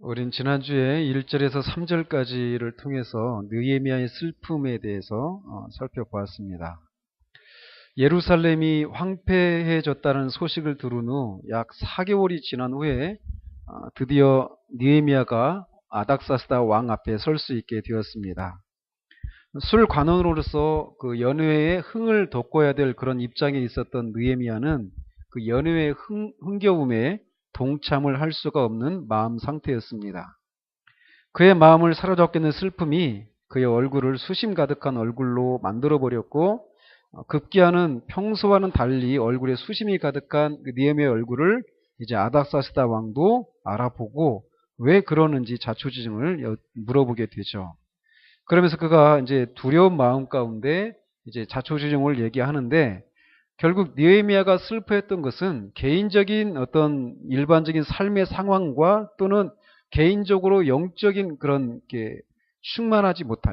우린 지난주에 1절에서 3절까지를 통해서 느헤미야의 슬픔에 대해서 살펴보았습니다. 예루살렘이 황폐해졌다는 소식을 들은 후 약 4개월이 지난 후에 드디어 느헤미야가 아닥사스다 왕 앞에 설 수 있게 되었습니다. 술관원으로서 그 연회의 흥을 돋궈야 될 그런 입장에 있었던 느헤미야는 그 연회의 흥겨움에 동참을 할 수가 없는 마음 상태였습니다. 그의 마음을 사로잡게 된 슬픔이 그의 얼굴을 수심 가득한 얼굴로 만들어버렸고, 급기야는 평소와는 달리 얼굴에 수심이 가득한 그 느헤미야의 얼굴을 이제 아닥사스다 왕도 알아보고 왜 그러는지 자초지종을 물어보게 되죠. 그러면서 그가 이제 두려운 마음 가운데 이제 자초지종을 얘기하는데, 결국 느헤미야가 슬퍼했던 것은 개인적인 어떤 일반적인 삶의 상황과 또는 개인적으로 영적인 그런 게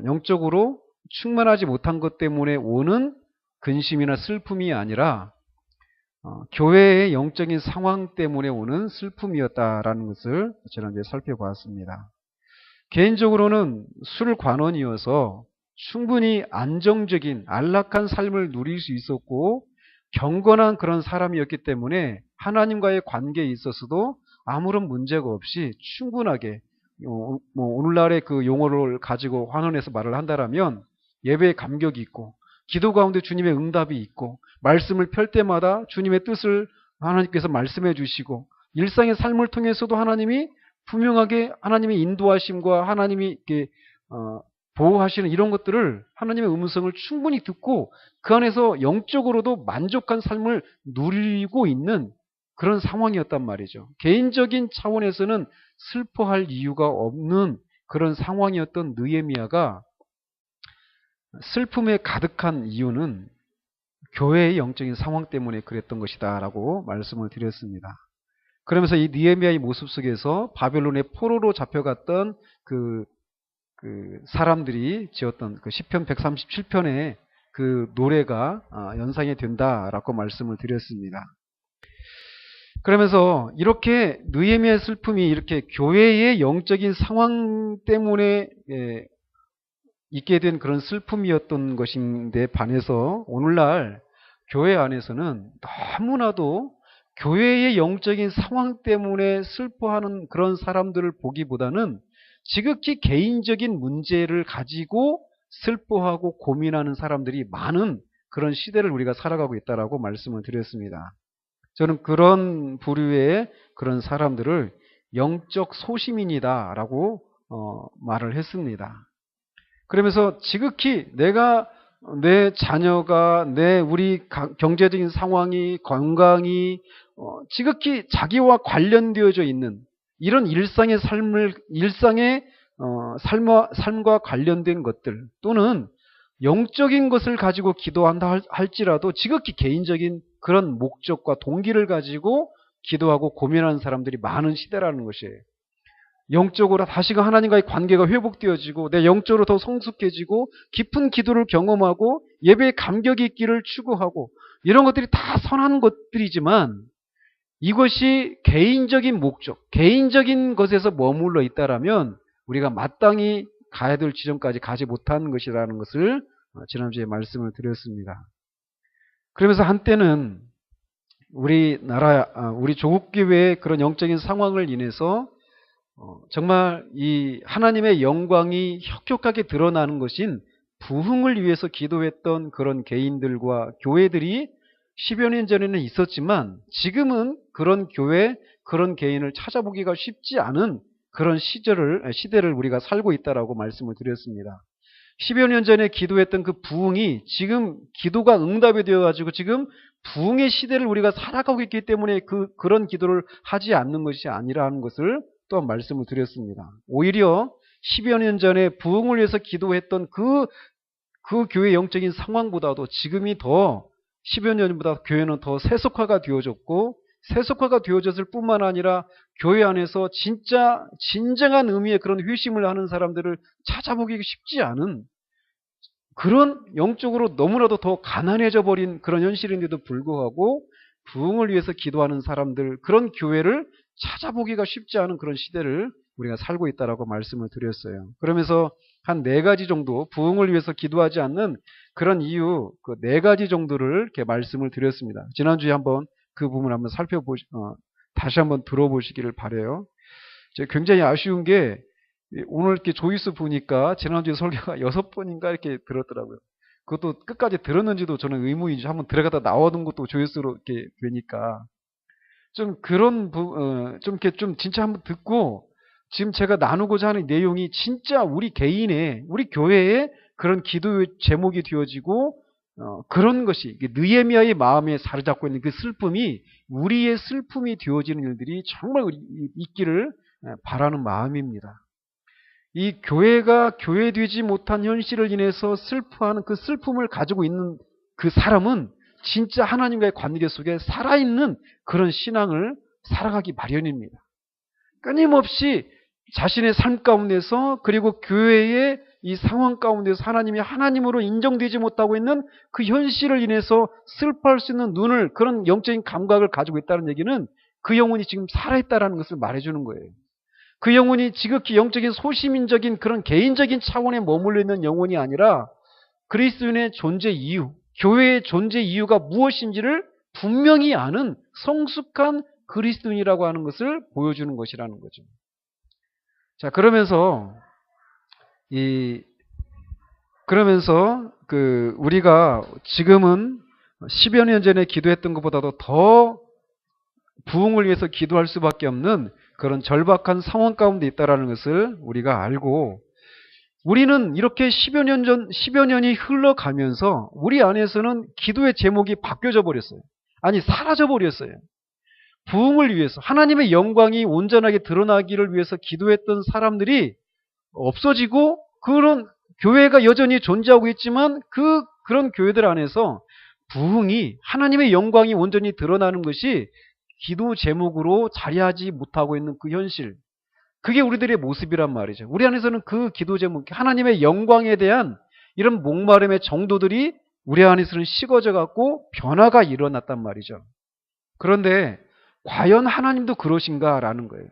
영적으로 충만하지 못한 것 때문에 오는 근심이나 슬픔이 아니라 교회의 영적인 상황 때문에 오는 슬픔이었다라는 것을 지난주에 살펴보았습니다. 개인적으로는 술관원이어서 충분히 안정적인 안락한 삶을 누릴 수 있었고 경건한 그런 사람이었기 때문에 하나님과의 관계에 있어서도 아무런 문제가 없이 충분하게, 오늘날의 그 용어를 가지고 환원해서 말을 한다면 예배에 감격이 있고 기도 가운데 주님의 응답이 있고 말씀을 펼 때마다 주님의 뜻을 하나님께서 말씀해 주시고 일상의 삶을 통해서도 하나님이 분명하게 하나님의 인도하심과 하나님이 이렇게 보호하시는 이런 것들을, 하나님의 음성을 충분히 듣고 그 안에서 영적으로도 만족한 삶을 누리고 있는 그런 상황이었단 말이죠. 개인적인 차원에서는 슬퍼할 이유가 없는 그런 상황이었던 느헤미야가 슬픔에 가득한 이유는 교회의 영적인 상황 때문에 그랬던 것이다 라고 말씀을 드렸습니다. 그러면서 이 느헤미야의 모습 속에서 바벨론의 포로로 잡혀갔던 그 사람들이 지었던 그 시편 137편의 그 노래가 연상이 된다라고 말씀을 드렸습니다. 그러면서 이렇게 느헤미야의 슬픔이 이렇게 교회의 영적인 상황 때문에 있게 된 그런 슬픔이었던 것인데 반해서 오늘날 교회 안에서는 너무나도 교회의 영적인 상황 때문에 슬퍼하는 그런 사람들을 보기보다는 지극히 개인적인 문제를 가지고 슬퍼하고 고민하는 사람들이 많은 그런 시대를 우리가 살아가고 있다라고 말씀을 드렸습니다. 저는 그런 부류의 그런 사람들을 영적 소시민이다라고 말을 했습니다. 그러면서 지극히 내 자녀가 우리 경제적인 상황이, 건강이 지극히 자기와 관련되어져 있는 이런 일상의 삶과 관련된 것들, 또는 영적인 것을 가지고 기도한다 할지라도 지극히 개인적인 그런 목적과 동기를 가지고 기도하고 고민하는 사람들이 많은 시대라는 것이에요. 영적으로 다시금 하나님과의 관계가 회복되어지고 내 영적으로 더 성숙해지고 깊은 기도를 경험하고 예배에 감격이 있기를 추구하고 이런 것들이 다 선한 것들이지만 이것이 개인적인 목적, 개인적인 것에서 머물러 있다라면 우리가 마땅히 가야 될 지점까지 가지 못하는 것이라는 것을 지난주에 말씀을 드렸습니다. 그러면서 한때는 우리 조국 교회의 그런 영적인 상황을 인해서 정말 이 하나님의 영광이 혁혁하게 드러나는 것인 부흥을 위해서 기도했던 그런 개인들과 교회들이 10여 년 전에는 있었지만 지금은 그런 교회, 그런 개인을 찾아보기가 쉽지 않은 그런 시대를 우리가 살고 있다라고 말씀을 드렸습니다. 10여 년 전에 기도했던 그 부흥이 지금 기도가 응답이 되어가지고 지금 부흥의 시대를 우리가 살아가고 있기 때문에 그런 기도를 하지 않는 것이 아니라는 것을 또한 말씀을 드렸습니다. 오히려 10여 년 전에 부흥을 위해서 기도했던 그 교회 영적인 상황보다도 지금이 더 10여 년보다 교회는 더 세속화가 되어졌고, 세속화가 되어졌을 뿐만 아니라 교회 안에서 진정한 의미의 그런 회심을 하는 사람들을 찾아보기 쉽지 않은 그런 영적으로 너무나도 더 가난해져 버린 그런 현실인데도 불구하고 부흥을 위해서 기도하는 사람들, 그런 교회를 찾아보기가 쉽지 않은 그런 시대를 우리가 살고 있다라고 말씀을 드렸어요. 그러면서 한 4가지 정도 부흥을 위해서 기도하지 않는 그런 이유 그 4가지 정도를 이렇게 말씀을 드렸습니다. 지난주에 한번 그 부분을 한번 다시 한번 들어보시기를 바라요. 굉장히 아쉬운 게 오늘 이렇게 조회수 보니까 지난주에 설교가 6번인가 이렇게 들었더라고요. 그것도 끝까지 들었는지도 저는 의문이죠. 한번 들어가다 나오는 것도 조회수로 이렇게 되니까 좀 그런 좀 이렇게 좀 진짜 한번 듣고 지금 제가 나누고자 하는 내용이 진짜 우리 개인의 우리 교회의 그런 기도 제목이 되어지고 그런 것이 느헤미야의 마음에 사로잡고 있는 그 슬픔이 우리의 슬픔이 되어지는 일들이 정말 있기를 바라는 마음입니다. 이 교회가 교회되지 못한 현실을 인해서 슬퍼하는 그 슬픔을 가지고 있는 그 사람은 진짜 하나님과의 관계 속에 살아있는 그런 신앙을 살아가기 마련입니다. 끊임없이 자신의 삶 가운데서 그리고 교회의 이 상황 가운데서 하나님이 하나님으로 인정되지 못하고 있는 그 현실을 인해서 슬퍼할 수 있는 그런 영적인 감각을 가지고 있다는 얘기는 그 영혼이 지금 살아있다는 것을 말해주는 거예요. 그 영혼이 지극히 영적인 소시민적인 그런 개인적인 차원에 머물러 있는 영혼이 아니라 그리스도인의 존재 이유, 교회의 존재 이유가 무엇인지를 분명히 아는 성숙한 그리스도인이라고 하는 것을 보여주는 것이라는 거죠. 자, 그러면서 우리가 지금은 10여 년 전에 기도했던 것보다도 더 부흥을 위해서 기도할 수밖에 없는 그런 절박한 상황 가운데 있다는 것을 우리가 알고 우리는 이렇게 10여 년이 흘러가면서 우리 안에서는 기도의 제목이 바뀌어져 버렸어요. 아니, 사라져 버렸어요. 부흥을 위해서 하나님의 영광이 온전하게 드러나기를 위해서 기도했던 사람들이 없어지고 그런 교회가 여전히 존재하고 있지만 그런 교회들 안에서 부흥이 하나님의 영광이 온전히 드러나는 것이 기도 제목으로 자리하지 못하고 있는 그 현실, 그게 우리들의 모습이란 말이죠. 우리 안에서는 그 기도 제목, 하나님의 영광에 대한 이런 목마름의 정도들이 우리 안에서는 식어져 갖고 변화가 일어났단 말이죠. 그런데 과연 하나님도 그러신가라는 거예요.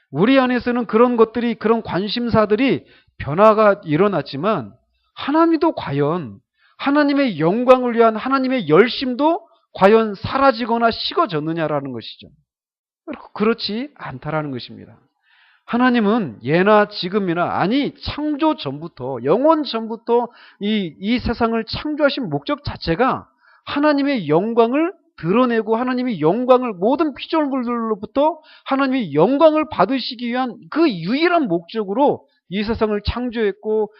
우리 안에서는 그런 것들이, 그런 관심사들이 변화가 일어났지만 하나님도 과연 하나님의 영광을 위한 하나님의 열심도 과연 사라지거나 식어졌느냐라는 것이죠. 그렇지 않다라는 것입니다. 하나님은 예나 지금이나, 아니 창조 전부터, 영원 전부터 이 세상을 창조하신 목적 자체가 하나님의 영광을 드러내고 하나님의 영광을 모든 피조물들로부터 하나님의 영광을 받으시기 위한 그 유일한 목적으로 이 세상을 창조했고,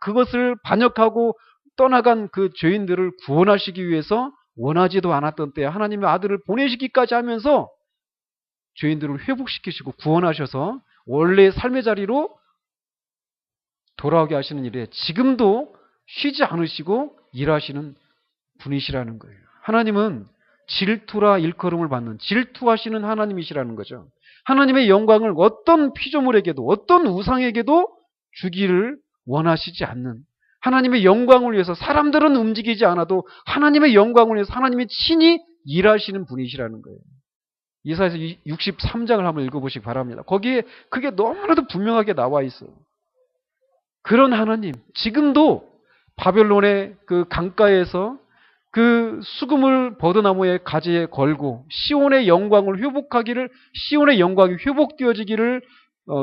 그것을 반역하고 떠나간 그 죄인들을 구원하시기 위해서 원하지도 않았던 때에 하나님의 아들을 보내시기까지 하면서 죄인들을 회복시키시고 구원하셔서 원래의 삶의 자리로 돌아오게 하시는 일에 지금도 쉬지 않으시고 일하시는 분이시라는 거예요. 하나님은 질투라 일컬음을 받는 질투하시는 하나님이시라는 거죠. 하나님의 영광을 어떤 피조물에게도 어떤 우상에게도 주기를 원하시지 않는, 하나님의 영광을 위해서 사람들은 움직이지 않아도 하나님의 영광을 위해서 하나님이 친히 일하시는 분이시라는 거예요. 이사야서 63장을 한번 읽어보시기 바랍니다. 거기에 그게 너무나도 분명하게 나와 있어요. 그런 하나님, 지금도 바벨론의 그 강가에서 그 수금을 버드나무의 가지에 걸고 시온의 영광을 회복하기를, 시온의 영광이 회복되어지기를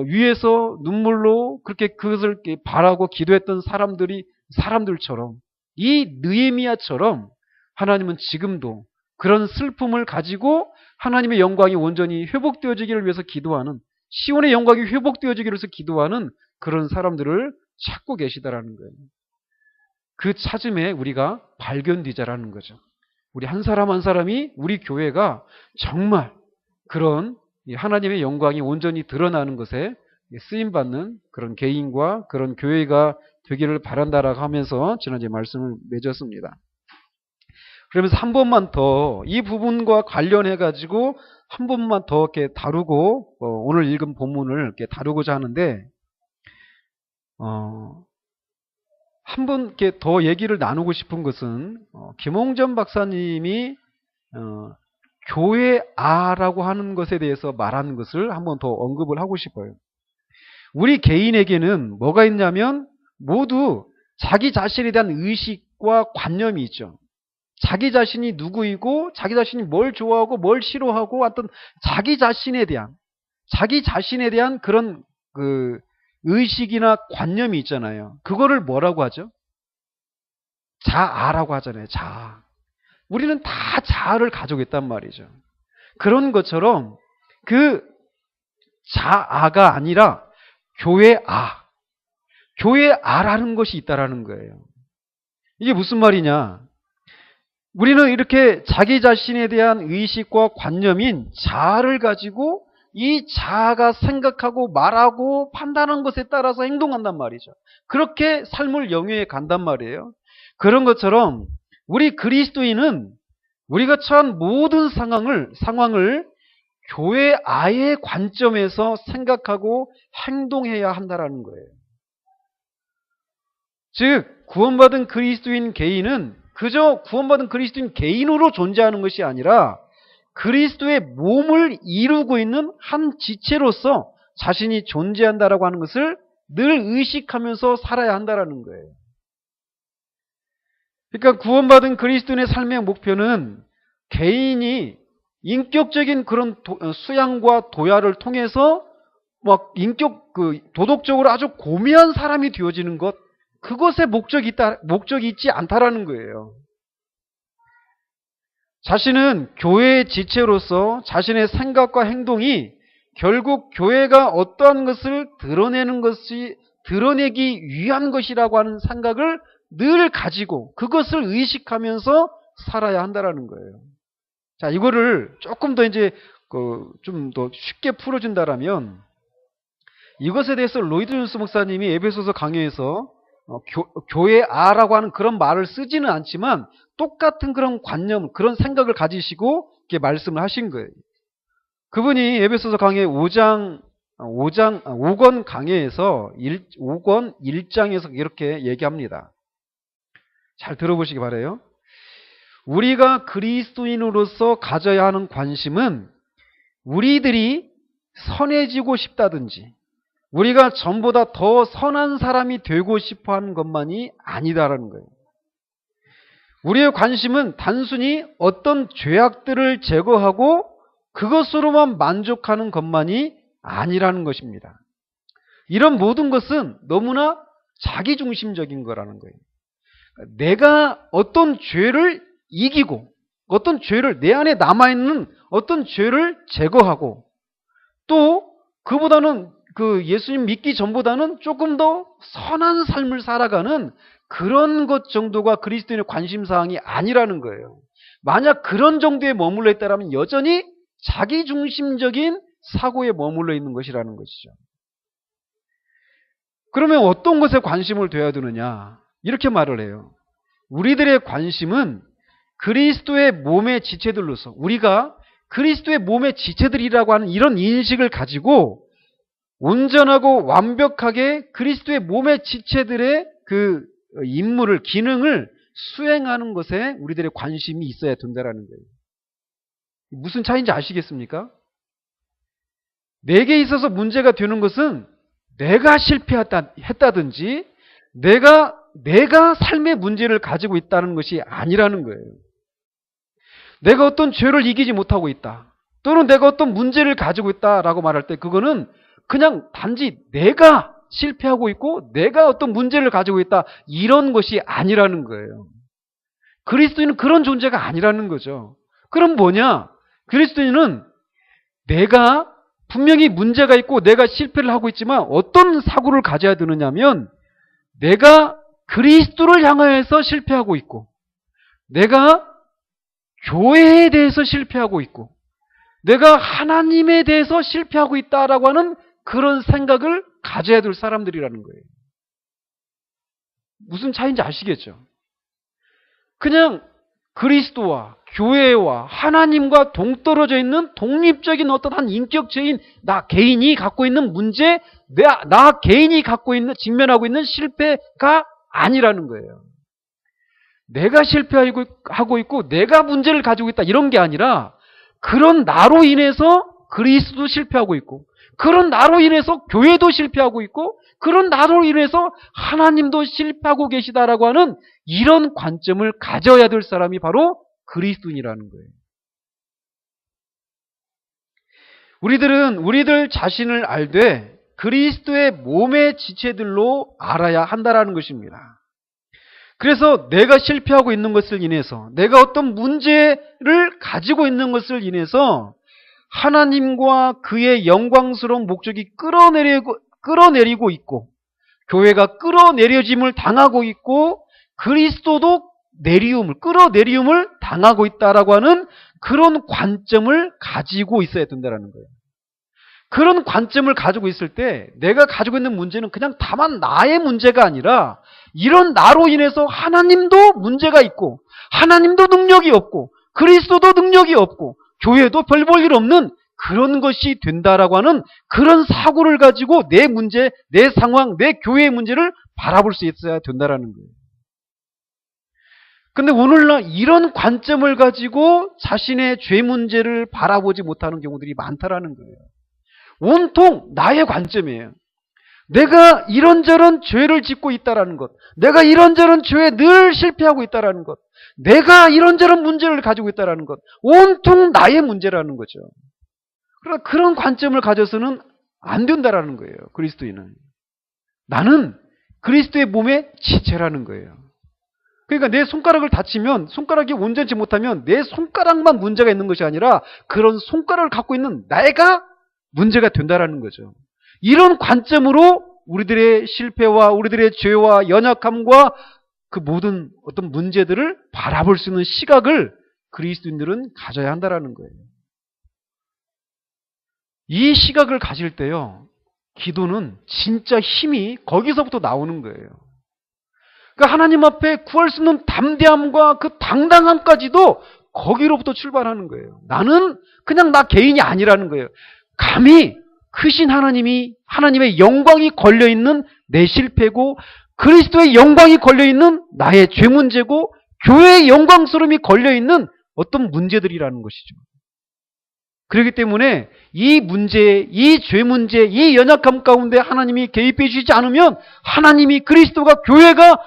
위해서 눈물로 그렇게 그것을 바라고 기도했던 사람들처럼, 이 느헤미야처럼 하나님은 지금도 그런 슬픔을 가지고 하나님의 영광이 온전히 회복되어지기를 위해서 기도하는, 시온의 영광이 회복되어지기를 위해서 기도하는 그런 사람들을 찾고 계시다라는 거예요. 그 찾음에 우리가 발견되자라는 거죠. 우리 한 사람 한 사람이, 우리 교회가 정말 그런 하나님의 영광이 온전히 드러나는 것에 쓰임받는 그런 개인과 그런 교회가 되기를 바란다라고 하면서 지난주에 말씀을 맺었습니다. 그러면서 한 번만 더 이 부분과 관련해 가지고 한 번만 더 이렇게 다루고 오늘 읽은 본문을 이렇게 다루고자 하는데, 한 번 이렇게 더 얘기를 나누고 싶은 것은 김홍전 박사님이 교회아라고 하는 것에 대해서 말하는 것을 한 번 더 언급을 하고 싶어요. 우리 개인에게는 뭐가 있냐면 모두 자기 자신에 대한 의식과 관념이 있죠. 자기 자신이 누구이고 자기 자신이 뭘 좋아하고 뭘 싫어하고 어떤 자기 자신에 대한 그런 그 의식이나 관념이 있잖아요. 그거를 뭐라고 하죠? 자아라고 하잖아요. 자아. 우리는 다 자아를 가지고 있단 말이죠. 그런 것처럼 그 자아가 아니라 교회아라는 것이 있다라는 거예요. 이게 무슨 말이냐? 우리는 이렇게 자기 자신에 대한 의식과 관념인 자아를 가지고 이 자아가 생각하고 말하고 판단하는 것에 따라서 행동한단 말이죠. 그렇게 삶을 영위해 간단 말이에요. 그런 것처럼 우리 그리스도인은 우리가 처한 모든 상황을 교회아의 관점에서 생각하고 행동해야 한다라는 거예요. 즉 구원받은 그리스도인 개인은 그저 구원받은 그리스도인 개인으로 존재하는 것이 아니라 그리스도의 몸을 이루고 있는 한 지체로서 자신이 존재한다라고 하는 것을 늘 의식하면서 살아야 한다라는 거예요. 그러니까 구원받은 그리스도인의 삶의 목표는 개인이 인격적인 그런 수양과 도야를 통해서 막 도덕적으로 아주 고미한 사람이 되어지는 것, 그것에 목적이 있지 않다라는 거예요. 자신은 교회의 지체로서 자신의 생각과 행동이 결국 교회가 어떠한 것을 드러내기 위한 것이라고 하는 생각을 늘 가지고 그것을 의식하면서 살아야 한다라는 거예요. 자, 이거를 조금 더 이제 좀 더 쉽게 풀어준다라면 이것에 대해서 로이드 존스 목사님이 에베소서 강해에서 교회아라고 하는 그런 말을 쓰지는 않지만 똑같은 그런 관념, 그런 생각을 가지시고 이렇게 말씀을 하신 거예요. 그분이 에베소서 강해 5권 강해에서 5권 1장에서 이렇게 얘기합니다. 잘 들어보시기 바라요. 우리가 그리스도인으로서 가져야 하는 관심은 우리들이 선해지고 싶다든지 우리가 전보다 더 선한 사람이 되고 싶어 하는 것만이 아니다라는 거예요. 우리의 관심은 단순히 어떤 죄악들을 제거하고 그것으로만 만족하는 것만이 아니라는 것입니다. 이런 모든 것은 너무나 자기중심적인 거라는 거예요. 내가 어떤 죄를 이기고 어떤 죄를 내 안에 남아있는 어떤 죄를 제거하고 또 그보다는 예수님 믿기 전보다는 조금 더 선한 삶을 살아가는 그런 것 정도가 그리스도인의 관심사항이 아니라는 거예요. 만약 그런 정도에 머물러 있다면 여전히 자기중심적인 사고에 머물러 있는 것이라는 것이죠. 그러면 어떤 것에 관심을 둬야 되느냐? 이렇게 말을 해요. 우리들의 관심은 그리스도의 몸의 지체들로서 우리가 그리스도의 몸의 지체들이라고 하는 이런 인식을 가지고 온전하고 완벽하게 그리스도의 몸의 지체들의 그 임무를, 기능을 수행하는 것에 우리들의 관심이 있어야 된다는 거예요. 무슨 차이인지 아시겠습니까? 내게 있어서 문제가 되는 것은 내가 실패했다든지 내가 삶의 문제를 가지고 있다는 것이 아니라는 거예요. 내가 어떤 죄를 이기지 못하고 있다. 또는 내가 어떤 문제를 가지고 있다라고 말할 때 그거는 그냥 단지 내가 실패하고 있고 내가 어떤 문제를 가지고 있다 이런 것이 아니라는 거예요. 그리스도인은 그런 존재가 아니라는 거죠. 그럼 뭐냐? 그리스도인은 내가 분명히 문제가 있고 내가 실패를 하고 있지만 어떤 사고를 가져야 되느냐면 내가 그리스도를 향하여서 실패하고 있고 내가 교회에 대해서 실패하고 있고 내가 하나님에 대해서 실패하고 있다라고 하는 그런 생각을 가져야 될 사람들이라는 거예요. 무슨 차이인지 아시겠죠? 그냥 그리스도와 교회와 하나님과 동떨어져 있는 독립적인 어떤 한 인격체인 나 개인이 갖고 있는 문제, 나 개인이 갖고 있는 직면하고 있는 실패가 아니라는 거예요. 내가 실패하고 있고 내가 문제를 가지고 있다 이런 게 아니라 그런 나로 인해서 그리스도도 실패하고 있고, 그런 나로 인해서 교회도 실패하고 있고, 그런 나로 인해서 하나님도 실패하고 계시다라고 하는 이런 관점을 가져야 될 사람이 바로 그리스도인이라는 거예요. 우리들은 우리들 자신을 알되 그리스도의 몸의 지체들로 알아야 한다라는 것입니다. 그래서 내가 실패하고 있는 것을 인해서, 내가 어떤 문제를 가지고 있는 것을 인해서 하나님과 그의 영광스러운 목적이 끌어내리고 있고, 교회가 끌어내려짐을 당하고 있고, 그리스도도 끌어내림을 당하고 있다라고 하는 그런 관점을 가지고 있어야 된다는 거예요. 그런 관점을 가지고 있을 때 내가 가지고 있는 문제는 그냥 다만 나의 문제가 아니라, 이런 나로 인해서 하나님도 문제가 있고, 하나님도 능력이 없고, 그리스도도 능력이 없고, 교회도 별 볼 일 없는 그런 것이 된다라고 하는 그런 사고를 가지고 내 문제, 내 상황, 내 교회의 문제를 바라볼 수 있어야 된다라는 거예요. 근데 오늘날 이런 관점을 가지고 자신의 죄 문제를 바라보지 못하는 경우들이 많다라는 거예요. 온통 나의 관점이에요. 내가 이런저런 죄를 짓고 있다라는 것, 내가 이런저런 죄에 늘 실패하고 있다라는 것, 내가 이런저런 문제를 가지고 있다라는 것, 온통 나의 문제라는 거죠. 그러나 그런 관점을 가져서는 안 된다라는 거예요. 그리스도인은. 나는 그리스도의 몸의 지체라는 거예요. 그러니까 내 손가락을 다치면, 손가락이 온전치 못하면 내 손가락만 문제가 있는 것이 아니라 그런 손가락을 갖고 있는 내가 문제가 된다라는 거죠. 이런 관점으로 우리들의 실패와 우리들의 죄와 연약함과 그 모든 어떤 문제들을 바라볼 수 있는 시각을 그리스도인들은 가져야 한다라는 거예요. 이 시각을 가질 때요, 기도는 진짜 힘이 거기서부터 나오는 거예요. 그러니까 하나님 앞에 구할 수 있는 담대함과 그 당당함까지도 거기로부터 출발하는 거예요. 나는 그냥 나 개인이 아니라는 거예요. 감히 크신 하나님의 영광이 걸려있는 내 실패고, 그리스도의 영광이 걸려있는 나의 죄 문제고, 교회의 영광스러움이 걸려있는 어떤 문제들이라는 것이죠. 그렇기 때문에 이 문제, 이 죄 문제, 이 연약함 가운데 하나님이 개입해 주시지 않으면 하나님이, 그리스도가, 교회가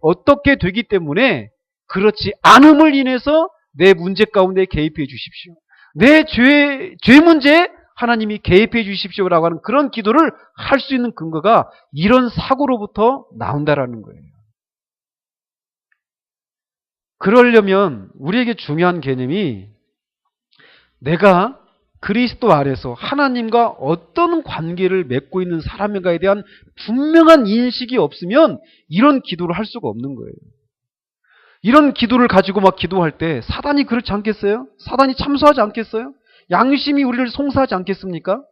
어떻게 되기 때문에 그렇지 않음을 인해서 내 문제 가운데 개입해 주십시오. 내 죄 문제에 하나님이 개입해 주십시오라고 하는 그런 기도를 할 수 있는 근거가 이런 사고로부터 나온다라는 거예요. 그러려면 우리에게 중요한 개념이, 내가 그리스도 아래서 하나님과 어떤 관계를 맺고 있는 사람인가에 대한 분명한 인식이 없으면 이런 기도를 할 수가 없는 거예요. 이런 기도를 가지고 막 기도할 때 사단이 그렇지 않겠어요? 사단이 참소하지 않겠어요? 양심이 우리를 송사하지 않겠습니까?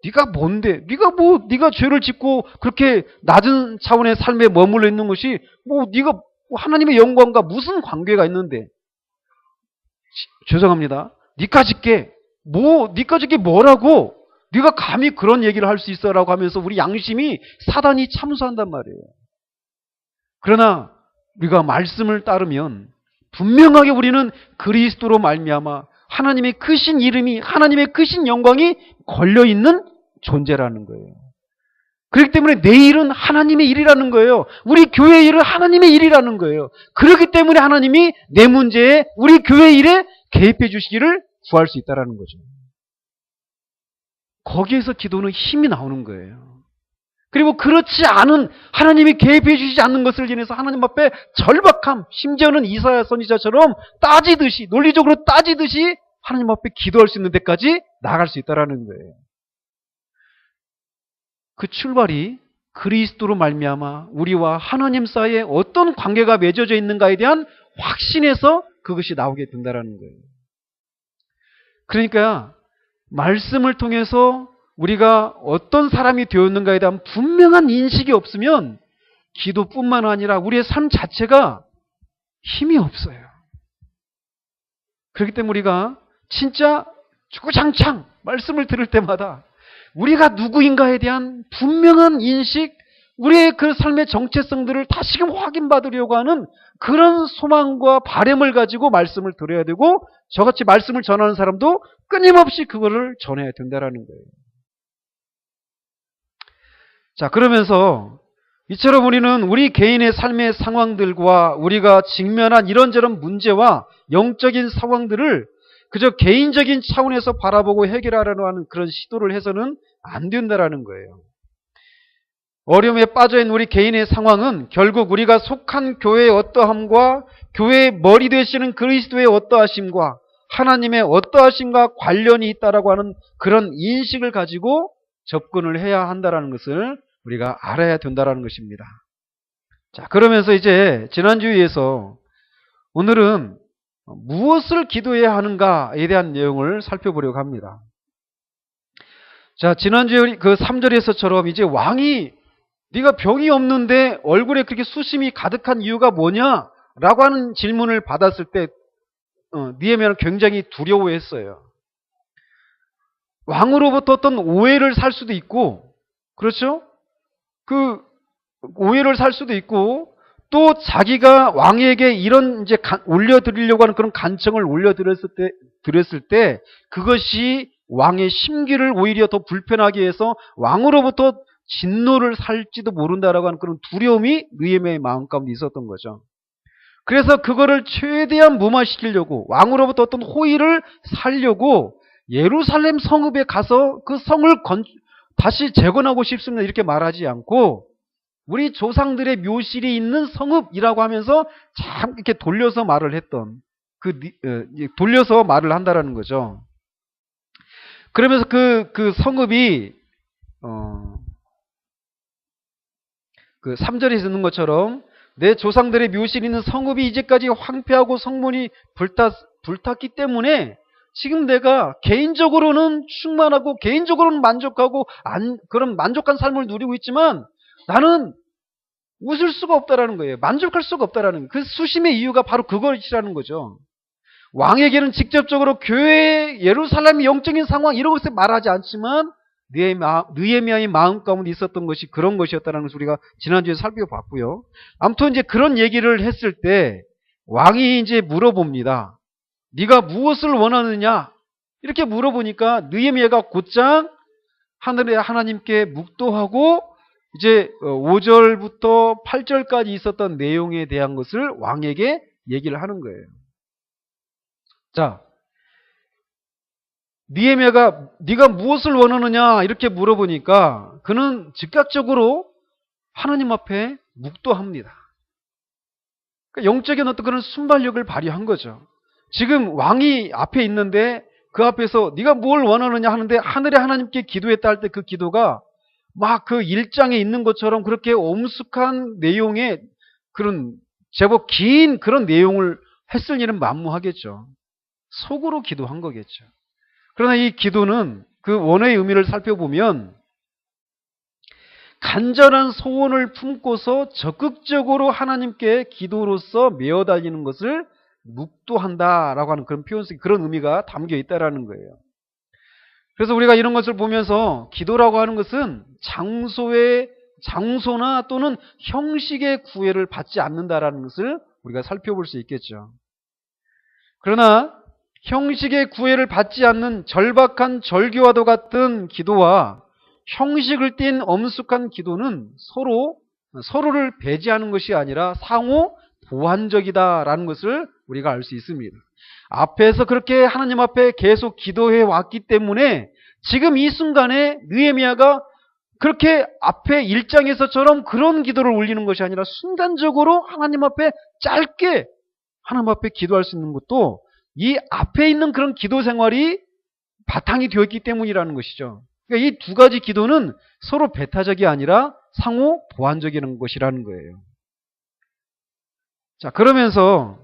네가 뭔데? 네가 죄를 짓고 그렇게 낮은 차원의 삶에 머물러 있는 것이 네가 하나님의 영광과 무슨 관계가 있는데? 죄송합니다. 니까짓 게 뭐라고? 네가 감히 그런 얘기를 할 수 있어라고 하면서 우리 양심이 사단이 참소한단 말이에요. 그러나 우리가 말씀을 따르면 분명하게 우리는 그리스도로 말미암아 하나님의 크신 이름이, 하나님의 크신 영광이 걸려있는 존재라는 거예요. 그렇기 때문에 내 일은 하나님의 일이라는 거예요. 우리 교회의 일은 하나님의 일이라는 거예요. 그렇기 때문에 하나님이 내 문제에, 우리 교회의 일에 개입해 주시기를 구할 수 있다는 거죠. 거기에서 기도는 힘이 나오는 거예요. 그리고 그렇지 않은, 하나님이 개입해 주시지 않는 것을 인해서 하나님 앞에 절박함, 심지어는 이사야 선지자처럼 따지듯이, 논리적으로 따지듯이 하나님 앞에 기도할 수 있는 데까지 나아갈 수 있다는 거예요. 그 출발이 그리스도로 말미암아 우리와 하나님 사이에 어떤 관계가 맺어져 있는가에 대한 확신에서 그것이 나오게 된다는 거예요. 그러니까 말씀을 통해서 우리가 어떤 사람이 되었는가에 대한 분명한 인식이 없으면 기도뿐만 아니라 우리의 삶 자체가 힘이 없어요. 그렇기 때문에 우리가 진짜 주구장창 말씀을 들을 때마다 우리가 누구인가에 대한 분명한 인식, 우리의 그 삶의 정체성들을 다시금 확인받으려고 하는 그런 소망과 바람을 가지고 말씀을 들어야 되고, 저같이 말씀을 전하는 사람도 끊임없이 그거를 전해야 된다라는 거예요. 자, 그러면서 이처럼 우리는 우리 개인의 삶의 상황들과 우리가 직면한 이런저런 문제와 영적인 상황들을 그저 개인적인 차원에서 바라보고 해결하려고 하는 그런 시도를 해서는 안 된다라는 거예요. 어려움에 빠져있는 우리 개인의 상황은 결국 우리가 속한 교회의 어떠함과 교회의 머리 되시는 그리스도의 어떠하심과 하나님의 어떠하심과 관련이 있다라고 하는 그런 인식을 가지고 접근을 해야 한다라는 것을 우리가 알아야 된다라는 것입니다. 자, 그러면서 이제 지난주에서 오늘은 무엇을 기도해야 하는가에 대한 내용을 살펴보려고 합니다. 자, 지난주에 그 3절에서처럼 이제 왕이 네가 병이 없는데 얼굴에 그렇게 수심이 가득한 이유가 뭐냐? 라고 하는 질문을 받았을 때 느헤미야는 굉장히 두려워했어요. 왕으로부터 어떤 오해를 살 수도 있고, 그렇죠? 그 오해를 살 수도 있고, 또 자기가 왕에게 이런 이제 올려드리려고 하는 그런 간청을 올려드렸을 때 그것이 왕의 심기를 오히려 더 불편하게 해서 왕으로부터 진노를 살지도 모른다라고 하는 그런 두려움이 느헤미야의 마음 가운데 있었던 거죠. 그래서 그거를 최대한 무마시키려고 왕으로부터 어떤 호의를 살려고 예루살렘 성읍에 가서 그 성을 다시 재건하고 싶습니다 이렇게 말하지 않고 우리 조상들의 묘실이 있는 성읍이라고 하면서 참 이렇게 돌려서 말을 했던 돌려서 말을 한다라는 거죠. 그러면서 그 성읍이 그 3절에 있는 것처럼 내 조상들의 묘실이 있는 성읍이 이제까지 황폐하고 성문이 불탔기 때문에 지금 내가 개인적으로는 충만하고 개인적으로는 만족하고 그런 만족한 삶을 누리고 있지만 나는 웃을 수가 없다라는 거예요. 만족할 수가 없다라는 그 수심의 이유가 바로 그것이라는 거죠. 왕에게는 직접적으로 교회 예루살렘의 영적인 상황 이런 것을 말하지 않지만 느헤미야의 마음 가운데 있었던 것이 그런 것이었다는 것을 우리가 지난주에 살펴봤고요. 아무튼 이제 그런 얘기를 했을 때 왕이 이제 물어봅니다. 네가 무엇을 원하느냐? 이렇게 물어보니까 느헤미야가 곧장 하늘의 하나님께 묵도하고 이제 5절부터 8절까지 있었던 내용에 대한 것을 왕에게 얘기를 하는 거예요. 자, 느헤미야가 네가 무엇을 원하느냐 이렇게 물어보니까 그는 즉각적으로 하나님 앞에 묵도합니다. 그러니까 영적인 어떤 그런 순발력을 발휘한 거죠. 지금 왕이 앞에 있는데 그 앞에서 네가 뭘 원하느냐 하는데 하늘의 하나님께 기도했다 할 때 그 기도가 막 그 1장에 있는 것처럼 그렇게 엄숙한 내용의 그런 제법 긴 그런 내용을 했을 일은 만무하겠죠. 속으로 기도한 거겠죠. 그러나 이 기도는 그 원어의 의미를 살펴보면 간절한 소원을 품고서 적극적으로 하나님께 기도로서 메어달리는 것을 묵도한다라고 하는 그런 표현 속에 그런 의미가 담겨 있다라는 거예요. 그래서 우리가 이런 것을 보면서 기도라고 하는 것은 장소나 또는 형식의 구애를 받지 않는다라는 것을 우리가 살펴볼 수 있겠죠. 그러나 형식의 구애를 받지 않는 절박한 절규와도 같은 기도와 형식을 띈 엄숙한 기도는 서로를 배제하는 것이 아니라 상호 보완적이다라는 것을 우리가 알 수 있습니다. 앞에서 그렇게 하나님 앞에 계속 기도해 왔기 때문에 지금 이 순간에 느헤미야가 그렇게 앞에 1장에서처럼 그런 기도를 올리는 것이 아니라 순간적으로 하나님 앞에 짧게 하나님 앞에 기도할 수 있는 것도 이 앞에 있는 그런 기도 생활이 바탕이 되어 있기 때문이라는 것이죠. 그러니까 이 두 가지 기도는 서로 배타적이 아니라 상호 보완적인 것이라는 거예요. 자, 그러면서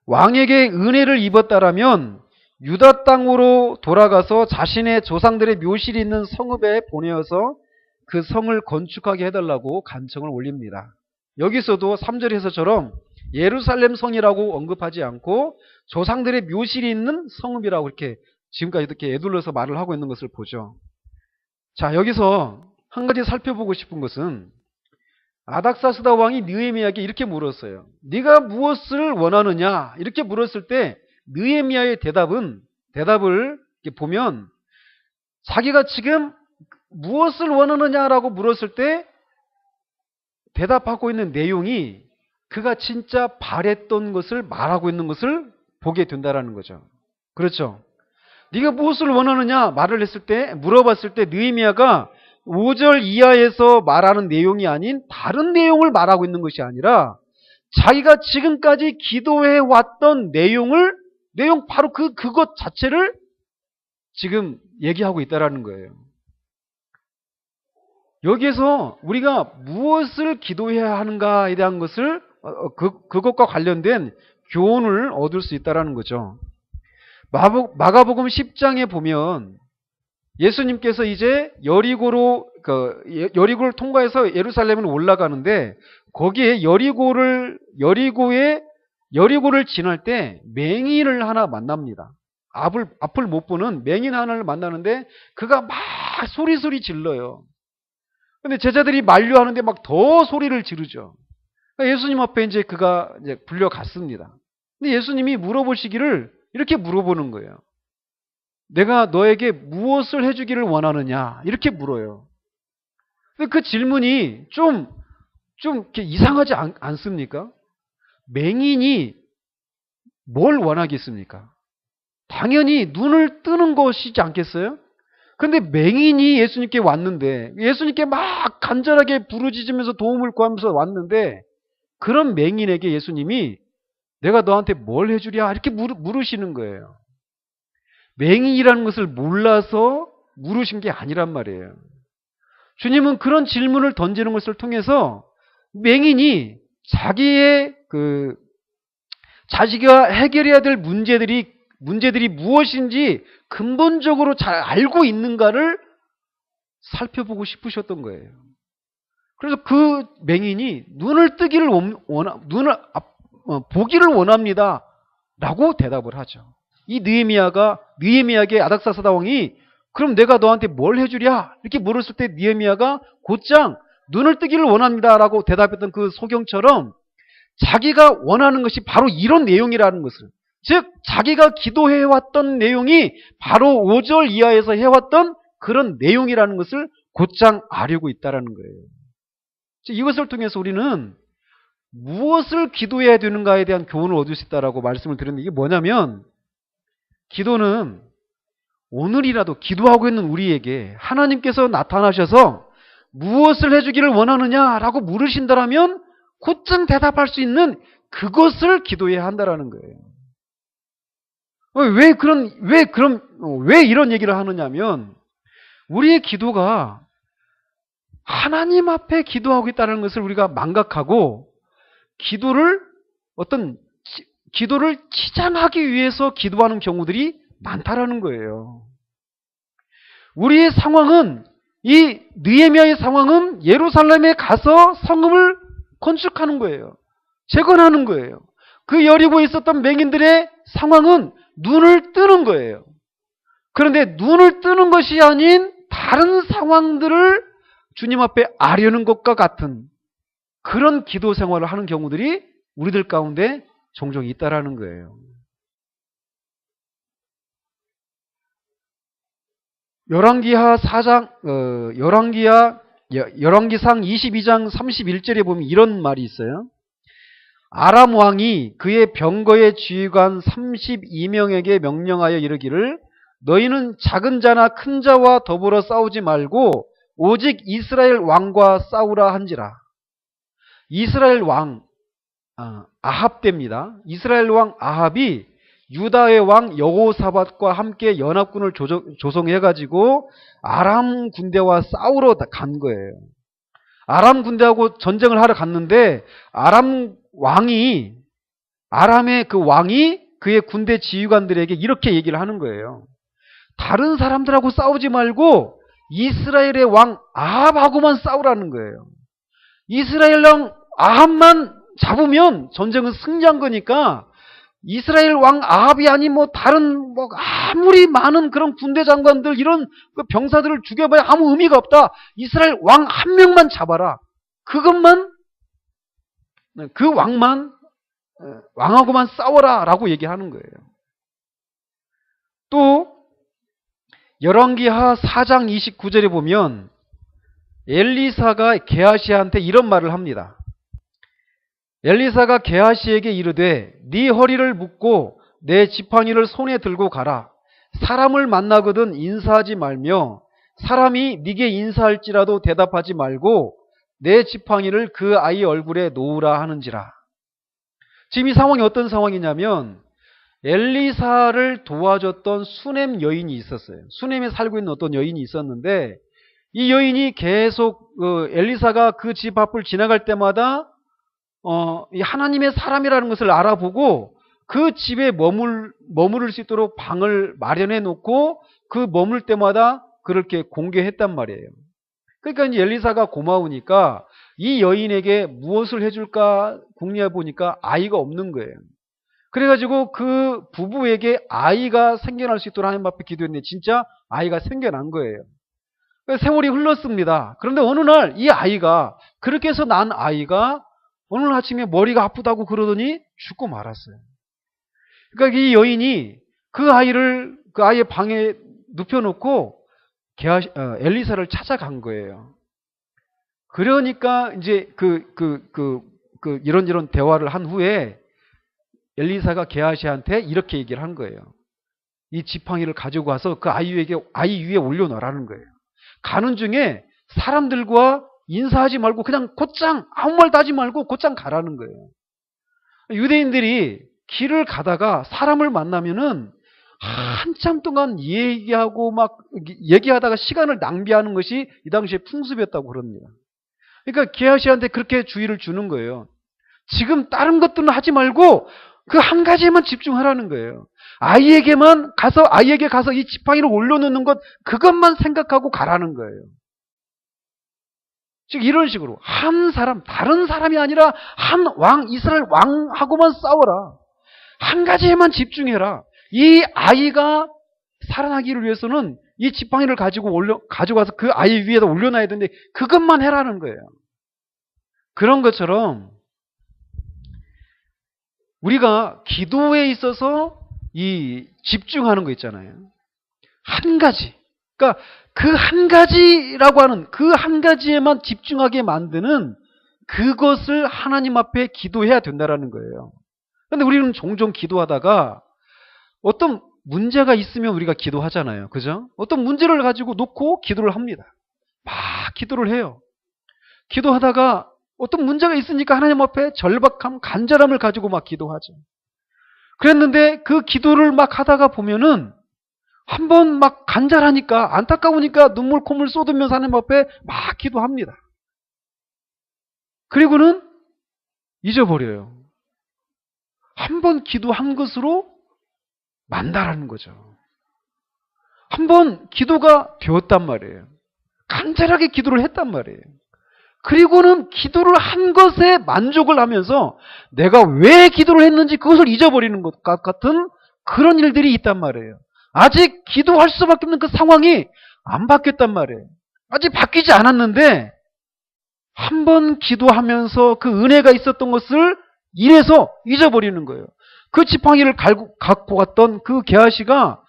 왕에게 은혜를 입었다라면 유다 땅으로 돌아가서 자신의 조상들의 묘실이 있는 성읍에 보내어서 그 성을 건축하게 해달라고 간청을 올립니다. 여기서도 3절에서처럼 예루살렘 성이라고 언급하지 않고 조상들의 묘실이 있는 성읍이라고 이렇게 지금까지 이렇게 애둘러서 말을 하고 있는 것을 보죠. 자, 여기서 한 가지 살펴보고 싶은 것은 아닥사스다 왕이 느헤미야에게 이렇게 물었어요. 네가 무엇을 원하느냐? 이렇게 물었을 때 느헤미야의 대답을 이렇게 보면 자기가 지금 무엇을 원하느냐라고 물었을 때 대답하고 있는 내용이 그가 진짜 바랬던 것을 말하고 있는 것을 보게 된다라는 거죠. 그렇죠? 네가 무엇을 원하느냐 물어봤을 때 느헤미야가 5절 이하에서 말하는 내용이 아닌 다른 내용을 말하고 있는 것이 아니라 자기가 지금까지 기도해 왔던 내용 바로 그것 자체를 지금 얘기하고 있다라는 거예요. 여기에서 우리가 무엇을 기도해야 하는가에 대한 것을 그것과 관련된 교훈을 얻을 수 있다라는 거죠. 마가복음 10장에 보면 예수님께서 이제 여리고를 통과해서 예루살렘으로 올라가는데 거기에 여리고를 지날 때 맹인을 하나 만납니다. 앞을 못 보는 맹인 하나를 만나는데 그가 막 소리 질러요. 근데 제자들이 만류하는데 막 더 소리를 지르죠. 그러니까 예수님 앞에 이제 그가 이제 불려갔습니다. 근데 예수님이 물어보시기를 이렇게 물어보는 거예요. 내가 너에게 무엇을 해주기를 원하느냐? 이렇게 물어요. 근데 그 질문이 좀 이렇게 이상하지 않습니까? 맹인이 뭘 원하겠습니까? 당연히 눈을 뜨는 것이지 않겠어요? 근데 맹인이 예수님께 왔는데 예수님께 막 간절하게 부르짖으면서 도움을 구하면서 왔는데 그런 맹인에게 예수님이 내가 너한테 뭘 해주랴? 이렇게 물으시는 거예요. 맹인이라는 것을 몰라서 물으신 게 아니란 말이에요. 주님은 그런 질문을 던지는 것을 통해서 맹인이 자기가 해결해야 될 문제들이 무엇인지 근본적으로 잘 알고 있는가를 살펴보고 싶으셨던 거예요. 그래서 그 맹인이 눈을 보기를 원합니다. 라고 대답을 하죠. 이 느헤미야에게 아닥사스다 왕이 그럼 내가 너한테 뭘 해주랴? 이렇게 물었을 때 느헤미야가 곧장 눈을 뜨기를 원합니다. 라고 대답했던 그 소경처럼 자기가 원하는 것이 바로 이런 내용이라는 것을, 즉 자기가 기도해왔던 내용이 바로 5절 이하에서 해왔던 그런 내용이라는 것을 곧장 알고 있다는 거예요. 즉 이것을 통해서 우리는 무엇을 기도해야 되는가에 대한 교훈을 얻을 수 있다라고 말씀을 드렸는데 이게 뭐냐면 기도는 오늘이라도 기도하고 있는 우리에게 하나님께서 나타나셔서 무엇을 해주기를 원하느냐라고 물으신다라면 곧장 대답할 수 있는 그것을 기도해야 한다라는 거예요. 왜 이런 얘기를 하느냐면 우리의 기도가 하나님 앞에 기도하고 있다는 것을 우리가 망각하고 기도를 치장하기 위해서 기도하는 경우들이 많다라는 거예요. 우리의 상황은 이 느헤미야의 상황은 예루살렘에 가서 성읍을 건축하는 거예요. 재건하는 거예요. 그 여리고에 있었던 맹인들의 상황은 눈을 뜨는 거예요. 그런데 눈을 뜨는 것이 아닌 다른 상황들을 주님 앞에 아려는 것과 같은 그런 기도 생활을 하는 경우들이 우리들 가운데 종종 있다라는 거예요. 열왕기상 22장 31절에 보면 이런 말이 있어요. 아람 왕이 그의 병거의 지휘관 32명에게 명령하여 이르기를 너희는 작은 자나 큰 자와 더불어 싸우지 말고 오직 이스라엘 왕과 싸우라 한지라. 이스라엘 왕 아합 때입니다. 이스라엘 왕 아합이 유다의 왕 여호사밧과 함께 연합군을 조성해가지고 아람 군대와 싸우러 간 거예요. 아람 군대하고 전쟁을 하러 갔는데 아람의 그 왕이 그의 군대 지휘관들에게 이렇게 얘기를 하는 거예요. 다른 사람들하고 싸우지 말고 이스라엘의 왕 아합하고만 싸우라는 거예요. 이스라엘 왕 아합만 잡으면 전쟁은 승리한 거니까 이스라엘 왕 아합이 아닌 뭐 다른 뭐 아무리 많은 그런 군대 장관들 이런 그 병사들을 죽여봐야 아무 의미가 없다. 이스라엘 왕 한 명만 잡아라. 그것만 그 왕만 왕하고만 싸워라라고 얘기하는 거예요. 또 열왕기하 4장 29절에 보면 엘리사가 게하시한테 이런 말을 합니다. 엘리사가 게하시에게 이르되 네 허리를 묶고 내 지팡이를 손에 들고 가라. 사람을 만나거든 인사하지 말며 사람이 네게 인사할지라도 대답하지 말고 내 지팡이를 그 아이 얼굴에 놓으라 하는지라. 지금 이 상황이 어떤 상황이냐면 엘리사를 도와줬던 수넴 여인이 있었어요. 수넴에 살고 있는 어떤 여인이 있었는데 이 여인이 계속 엘리사가 그 집 앞을 지나갈 때마다 이 하나님의 사람이라는 것을 알아보고 그 집에 머무를 수 있도록 방을 마련해 놓고 그 머물 때마다 그렇게 공개했단 말이에요. 그러니까 이제 엘리사가 고마우니까 이 여인에게 무엇을 해줄까 궁리해 보니까 아이가 없는 거예요. 그래가지고 그 부부에게 아이가 생겨날 수 있도록 하나님 앞에 기도했는데 진짜 아이가 생겨난 거예요. 세월이 흘렀습니다. 그런데 어느 날 이 아이가 그렇게 해서 난 아이가 오늘 아침에 머리가 아프다고 그러더니 죽고 말았어요. 그러니까 이 여인이 그 아이의 방에 눕혀놓고 엘리사를 찾아간 거예요. 그러니까 이제 이런 대화를 한 후에 엘리사가 게하시한테 이렇게 얘기를 한 거예요. 이 지팡이를 가지고 와서 그 아이 위에 올려놓으라는 거예요. 가는 중에 사람들과 인사하지 말고 그냥 곧장 아무 말도 하지 말고 곧장 가라는 거예요. 유대인들이 길을 가다가 사람을 만나면은 한참 동안 얘기하다가 시간을 낭비하는 것이 이 당시에 풍습이었다고 그럽니다. 그러니까 게하시한테 그렇게 주의를 주는 거예요. 지금 다른 것들은 하지 말고 그 한 가지에만 집중하라는 거예요. 아이에게 가서 이 지팡이를 올려놓는 것 그것만 생각하고 가라는 거예요. 즉 이런 식으로 한 사람 다른 사람이 아니라 한 왕 이스라엘 왕하고만 싸워라. 한 가지에만 집중해라. 이 아이가 살아나기를 위해서는 이 지팡이를 가져가서 그 아이 위에다 올려놔야 되는데 그것만 해라는 거예요. 그런 것처럼 우리가 기도에 있어서 이 집중하는 거 있잖아요. 한 가지. 그러니까 그 한 가지라고 하는 그 한 가지에만 집중하게 만드는 그것을 하나님 앞에 기도해야 된다라는 거예요. 그런데 우리는 종종 기도하다가 어떤 문제가 있으면 우리가 기도하잖아요. 그죠? 어떤 문제를 가지고 놓고 기도를 합니다. 막 기도를 해요. 기도하다가 어떤 문제가 있으니까 하나님 앞에 절박함, 간절함을 가지고 막 기도하죠. 그랬는데 그 기도를 막 하다가 보면은 한번 막 간절하니까 안타까우니까 눈물 콧물 쏟으면서 하나님 앞에 막 기도합니다. 그리고는 잊어버려요. 한번 기도한 것으로 만다라는 거죠. 한번 기도가 되었단 말이에요. 간절하게 기도를 했단 말이에요. 그리고는 기도를 한 것에 만족을 하면서 내가 왜 기도를 했는지 그것을 잊어버리는 것 같은 그런 일들이 있단 말이에요. 아직 기도할 수밖에 없는 그 상황이 안 바뀌었단 말이에요. 아직 바뀌지 않았는데 한 번 기도하면서 그 은혜가 있었던 것을 이래서 잊어버리는 거예요. 그 지팡이를 갖고 갔던 그 게하시가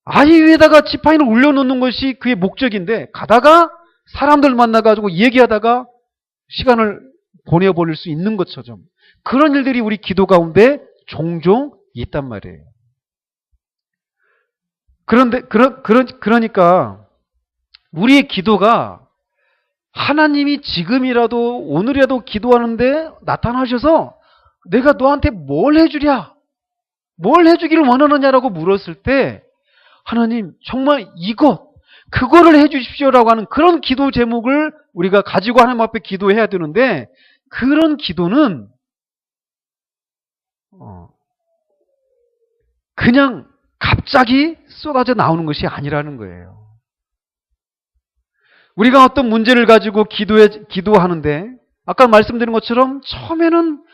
아이 위에다가 지팡이를 올려놓는 것이 그의 목적인데 가다가 사람들 만나가지고 얘기하다가 시간을 보내버릴 수 있는 것처럼 그런 일들이 우리 기도 가운데 종종 있단 말이에요. 그러니까 우리의 기도가 하나님이 지금이라도 오늘이라도 기도하는데 나타나셔서 내가 너한테 뭘 해주랴? 뭘 해주기를 원하느냐라고 물었을 때 하나님 정말 그거를 해주십시오라고 하는 그런 기도 제목을 우리가 가지고 하나님 앞에 기도해야 되는데 그런 기도는 그냥 갑자기 쏟아져 나오는 것이 아니라는 거예요. 우리가 어떤 문제를 가지고 기도하는데 아까 말씀드린 것처럼 처음에는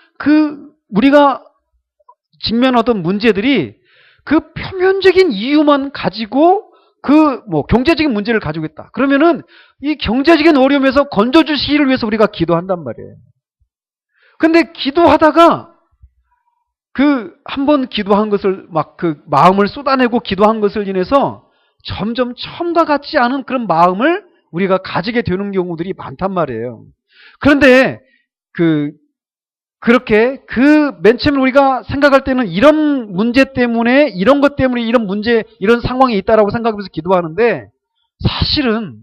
우리가 직면하던 문제들이 그 표면적인 이유만 가지고 경제적인 문제를 가지고 있다. 그러면은 이 경제적인 어려움에서 건져주시기를 위해서 우리가 기도한단 말이에요. 근데 기도하다가 한번 기도한 것을 마음을 쏟아내고 기도한 것을 인해서 점점 처음과 같지 않은 그런 마음을 우리가 가지게 되는 경우들이 많단 말이에요. 그런데 그렇게 맨 처음에 우리가 생각할 때는 이런 문제 때문에 이런 것 때문에 이런 문제 이런 상황이 있다라고 생각하면서 기도하는데 사실은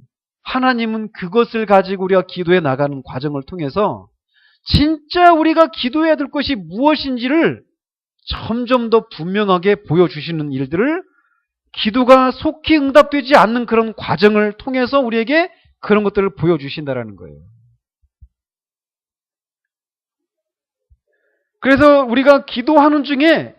하나님은 그것을 가지고 우리가 기도해 나가는 과정을 통해서 진짜 우리가 기도해야 될 것이 무엇인지를 점점 더 분명하게 보여주시는 일들을 기도가 속히 응답되지 않는 그런 과정을 통해서 우리에게 그런 것들을 보여주신다라는 거예요. 그래서 우리가 기도하는 중에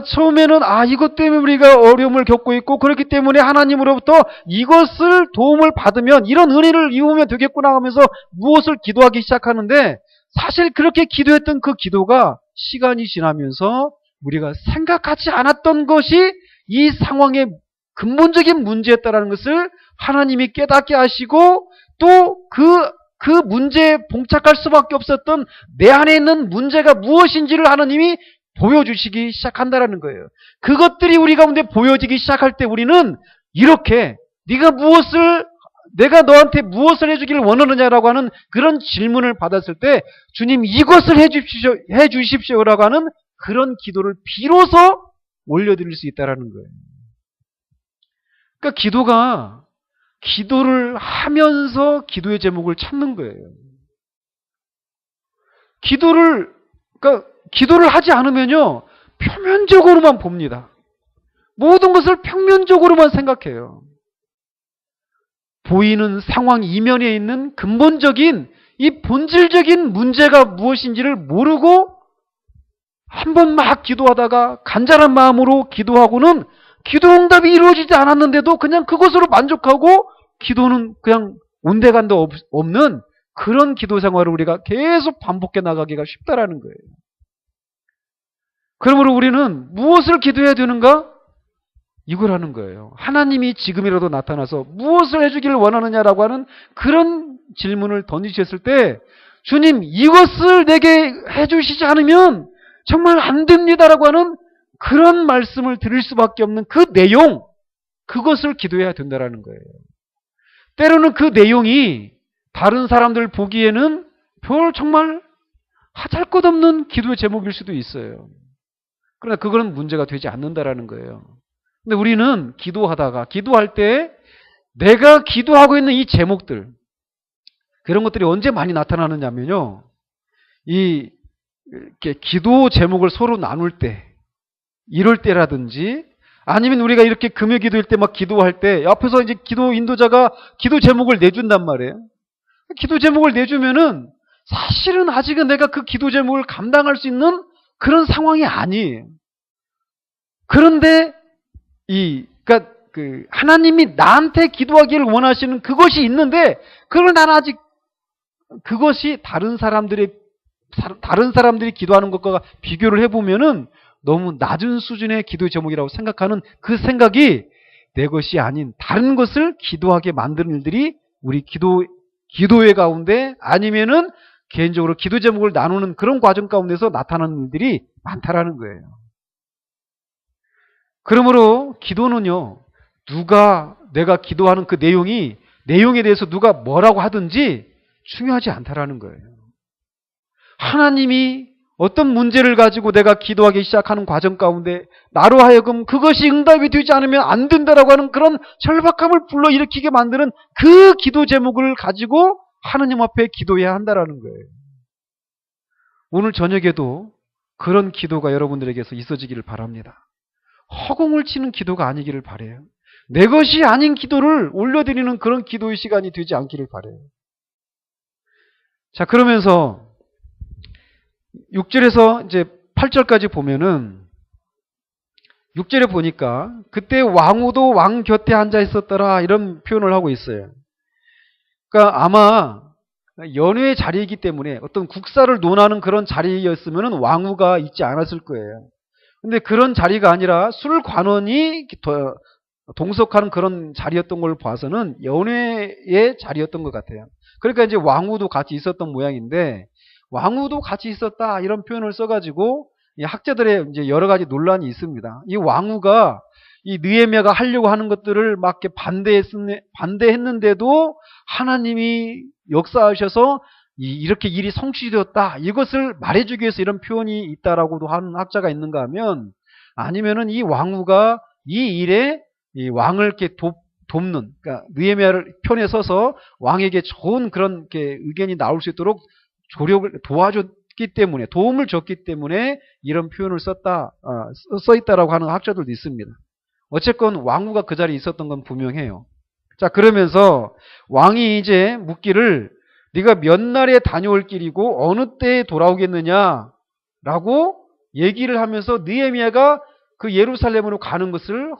처음에는 이것 때문에 우리가 어려움을 겪고 있고 그렇기 때문에 하나님으로부터 이것을 도움을 받으면 이런 은혜를 입으면 되겠구나 하면서 무엇을 기도하기 시작하는데 사실 그렇게 기도했던 그 기도가 시간이 지나면서 우리가 생각하지 않았던 것이 이 상황의 근본적인 문제였다는 것을 하나님이 깨닫게 하시고 또 그 문제에 봉착할 수밖에 없었던 내 안에 있는 문제가 무엇인지를 하나님이 보여주시기 시작한다는 거예요. 그것들이 우리 가운데 보여지기 시작할 때 우리는 이렇게 내가 너한테 무엇을 해주기를 원하느냐라고 하는 그런 질문을 받았을 때 주님 이것을 해주십시오라고 하는 그런 기도를 비로소 올려드릴 수 있다는 거예요. 그러니까 기도를 하면서 기도의 제목을 찾는 거예요. 기도를 하지 않으면요, 표면적으로만 봅니다. 모든 것을 평면적으로만 생각해요. 보이는 상황 이면에 있는 근본적인 이 본질적인 문제가 무엇인지를 모르고 한번 막 기도하다가 간절한 마음으로 기도하고는 기도 응답이 이루어지지 않았는데도 그냥 그것으로 만족하고 기도는 그냥 온데간데 없는 그런 기도 생활을 우리가 계속 반복해 나가기가 쉽다라는 거예요. 그러므로 우리는 무엇을 기도해야 되는가? 이걸 하는 거예요. 하나님이 지금이라도 나타나서 무엇을 해주기를 원하느냐라고 하는 그런 질문을 던지셨을 때 주님 이것을 내게 해주시지 않으면 정말 안 됩니다라고 하는 그런 말씀을 드릴 수밖에 없는 그 내용, 그것을 기도해야 된다라는 거예요. 때로는 그 내용이 다른 사람들 보기에는 정말 하잘것없는 기도의 제목일 수도 있어요. 그러나 그거는 문제가 되지 않는다라는 거예요. 근데 우리는 기도할 때 내가 기도하고 있는 이 제목들, 그런 것들이 언제 많이 나타나느냐면요, 이렇게 기도 제목을 서로 나눌 때, 이럴 때라든지, 아니면 우리가 이렇게 금요 기도일 때 막 기도할 때, 앞에서 이제 기도 인도자가 기도 제목을 내준단 말이에요. 기도 제목을 내주면은 사실은 아직은 내가 그 기도 제목을 감당할 수 있는 그런 상황이 아니에요. 그런데 하나님이 나한테 기도하기를 원하시는 그것이 있는데, 그걸 나는 아직 그것이 다른 사람들이 기도하는 것과 비교를 해보면은 너무 낮은 수준의 기도 제목이라고 생각하는 그 생각이 내 것이 아닌 다른 것을 기도하게 만드는 일들이 우리 기도회 가운데 아니면은 개인적으로 기도 제목을 나누는 그런 과정 가운데서 나타나는 일들이 많다라는 거예요. 그러므로 기도는요, 내가 기도하는 그 내용에 대해서 누가 뭐라고 하든지 중요하지 않다라는 거예요. 하나님이 어떤 문제를 가지고 내가 기도하기 시작하는 과정 가운데 나로 하여금 그것이 응답이 되지 않으면 안 된다라고 하는 그런 절박함을 불러일으키게 만드는 그 기도 제목을 가지고 하나님 앞에 기도해야 한다라는 거예요. 오늘 저녁에도 그런 기도가 여러분들에게서 있어지기를 바랍니다. 허공을 치는 기도가 아니기를 바라요. 내 것이 아닌 기도를 올려드리는 그런 기도의 시간이 되지 않기를 바라요. 자, 그러면서 6절에서 이제 8절까지 보면은 6절에 보니까 그때 왕후도 왕 곁에 앉아 있었더라 이런 표현을 하고 있어요. 그러니까 아마 연회의 자리이기 때문에 어떤 국사를 논하는 그런 자리였으면 왕후가 있지 않았을 거예요. 근데 그런 자리가 아니라 술관원이 동석하는 그런 자리였던 걸 봐서는 연회의 자리였던 것 같아요. 그러니까 이제 왕후도 같이 있었던 모양인데, 왕후도 같이 있었다 이런 표현을 써가지고 이 학자들의 이제 여러 가지 논란이 있습니다. 이 왕후가 이 느헤미야가 하려고 하는 것들을 막 이렇게 반대했는데도 하나님이 역사하셔서 이렇게 일이 성취되었다, 이것을 말해주기 위해서 이런 표현이 있다라고도 하는 학자가 있는가 하면, 아니면은 이 왕후가 이 일에 이 왕을 이렇게 돕는, 그러니까 느헤미야를 편에 서서 왕에게 좋은 그런 이렇게 의견이 나올 수 있도록 조력을 도와줬기 때문에, 도움을 줬기 때문에 이런 표현을 써 있다라고 하는 학자들도 있습니다. 어쨌건 왕후가 그 자리에 있었던 건 분명해요. 자, 그러면서 왕이 이제 묻기를 네가 몇 날에 다녀올 길이고 어느 때에 돌아오겠느냐라고 얘기를 하면서 느헤미야가 그 예루살렘으로 가는 것을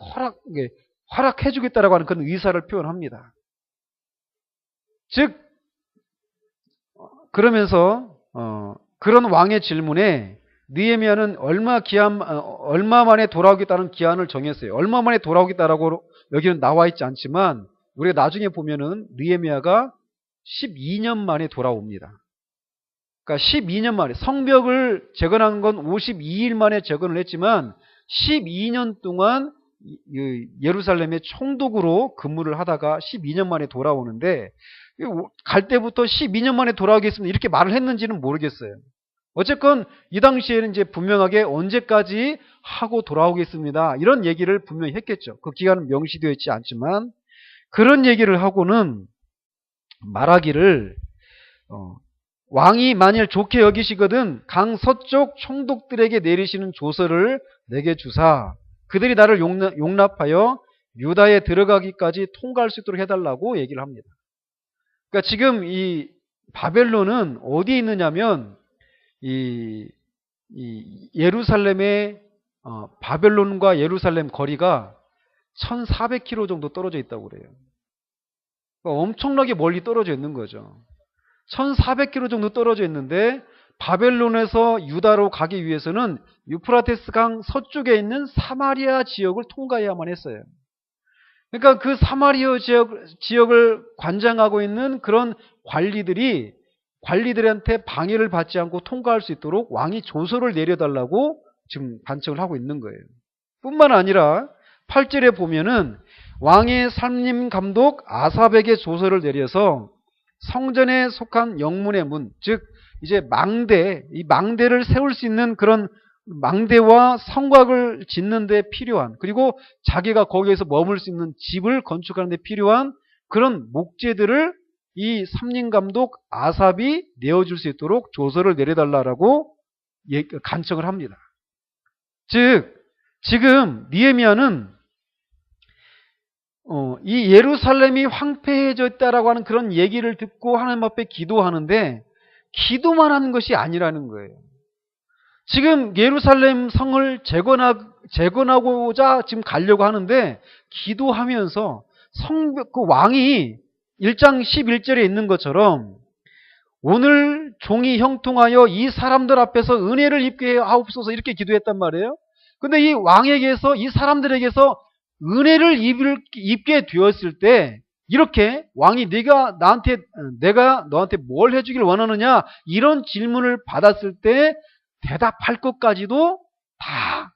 허락해 주겠다라고 하는 그런 의사를 표현합니다. 즉, 그러면서 그런 왕의 질문에 느헤미야는 얼마 만에 돌아오겠다는 기한을 정했어요. 얼마 만에 돌아오겠다라고 여기는 나와 있지 않지만 우리가 나중에 보면은 느헤미야가 12년 만에 돌아옵니다. 그러니까 12년 만에, 성벽을 재건한 건 52일 만에 재건을 했지만 12년 동안 예루살렘의 총독으로 근무를 하다가 12년 만에 돌아오는데, 갈 때부터 12년 만에 돌아오겠습니다 이렇게 말을 했는지는 모르겠어요. 어쨌건 이 당시에는 이제 분명하게 언제까지 하고 돌아오겠습니다 이런 얘기를 분명히 했겠죠. 그 기간은 명시되어 있지 않지만 그런 얘기를 하고는 말하기를 왕이 만일 좋게 여기시거든 강 서쪽 총독들에게 내리시는 조서를 내게 주사 그들이 나를 용납하여 유다에 들어가기까지 통과할 수 있도록 해달라고 얘기를 합니다. 그러니까 지금 이 바벨론은 어디에 있느냐면 이 예루살렘의 바벨론과 예루살렘 거리가 1400km 정도 떨어져 있다고 그래요. 그러니까 엄청나게 멀리 떨어져 있는 거죠. 1400km 정도 떨어져 있는데 바벨론에서 유다로 가기 위해서는 유프라테스 강 서쪽에 있는 사마리아 지역을 통과해야만 했어요. 그러니까 그 사마리아 지역을 관장하고 있는 그런 관리들한테 방해를 받지 않고 통과할 수 있도록 왕이 조서를 내려달라고 지금 반청을 하고 있는 거예요. 뿐만 아니라 8절에 보면은 왕의 삼림 감독 아삽에게 조서를 내려서 성전에 속한 영문의 문, 즉 이제 이 망대를 세울 수 있는 그런 망대와 성곽을 짓는 데 필요한, 그리고 자기가 거기에서 머물 수 있는 집을 건축하는 데 필요한 그런 목재들을 이 삼림감독 아삽이 내어줄 수 있도록 조서를 내려달라고 간청을 합니다. 즉 지금 느헤미야는 이 예루살렘이 황폐해져 있다라고 하는 그런 얘기를 듣고 하나님 앞에 기도하는데 기도만 하는 것이 아니라는 거예요. 지금 예루살렘 성을 재건하고자 지금 가려고 하는데 기도하면서 그 왕이 1장 11절에 있는 것처럼 오늘 종이 형통하여 이 사람들 앞에서 은혜를 입게 하옵소서 이렇게 기도했단 말이에요. 근데 이 왕에게서, 이 사람들에게서 은혜를 입게 되었을 때 이렇게 왕이 내가 너한테 뭘 해주길 원하느냐 이런 질문을 받았을 때 대답할 것까지도 다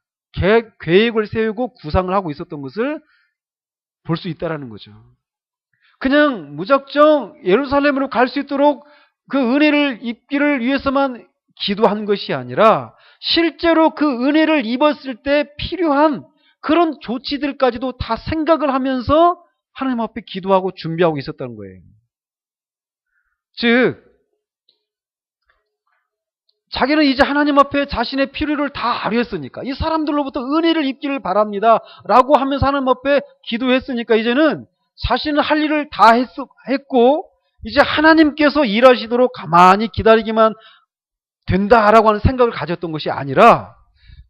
계획을 세우고 구상을 하고 있었던 것을 볼 수 있다는 거죠. 그냥 무작정 예루살렘으로 갈 수 있도록 그 은혜를 입기를 위해서만 기도한 것이 아니라 실제로 그 은혜를 입었을 때 필요한 그런 조치들까지도 다 생각을 하면서 하나님 앞에 기도하고 준비하고 있었다는 거예요. 즉 자기는 이제 하나님 앞에 자신의 필요를 다 아뢰었으니까, 이 사람들로부터 은혜를 입기를 바랍니다 라고 하면서 하나님 앞에 기도했으니까 이제는 자신은 할 일을 다 했고 이제 하나님께서 일하시도록 가만히 기다리기만 된다라고 하는 생각을 가졌던 것이 아니라,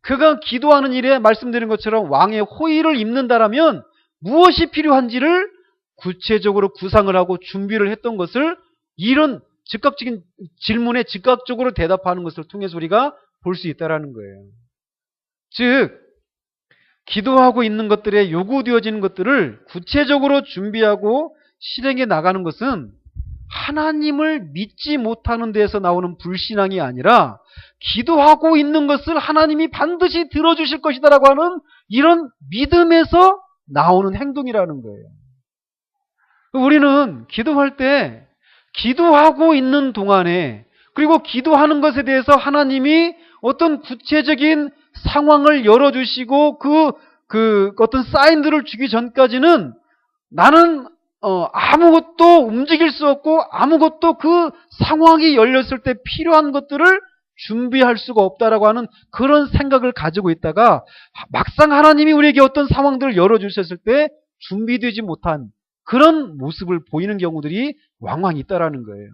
그가 기도하는 일에 말씀드린 것처럼 왕의 호의를 입는다라면 무엇이 필요한지를 구체적으로 구상을 하고 준비를 했던 것을 이런 즉각적인 질문에 즉각적으로 대답하는 것을 통해서 우리가 볼 수 있다는 거예요. 즉 기도하고 있는 것들에 요구되어지는 것들을 구체적으로 준비하고 실행해 나가는 것은 하나님을 믿지 못하는 데에서 나오는 불신앙이 아니라 기도하고 있는 것을 하나님이 반드시 들어주실 것이다라고 하는 이런 믿음에서 나오는 행동이라는 거예요. 우리는 기도할 때 기도하고 있는 동안에 그리고 기도하는 것에 대해서 하나님이 어떤 구체적인 상황을 열어주시고 그 어떤 사인들을 주기 전까지는 나는 아무것도 움직일 수 없고 아무것도 그 상황이 열렸을 때 필요한 것들을 준비할 수가 없다라고 하는 그런 생각을 가지고 있다가 막상 하나님이 우리에게 어떤 상황들을 열어주셨을 때 준비되지 못한 그런 모습을 보이는 경우들이 왕왕 있다라는 거예요.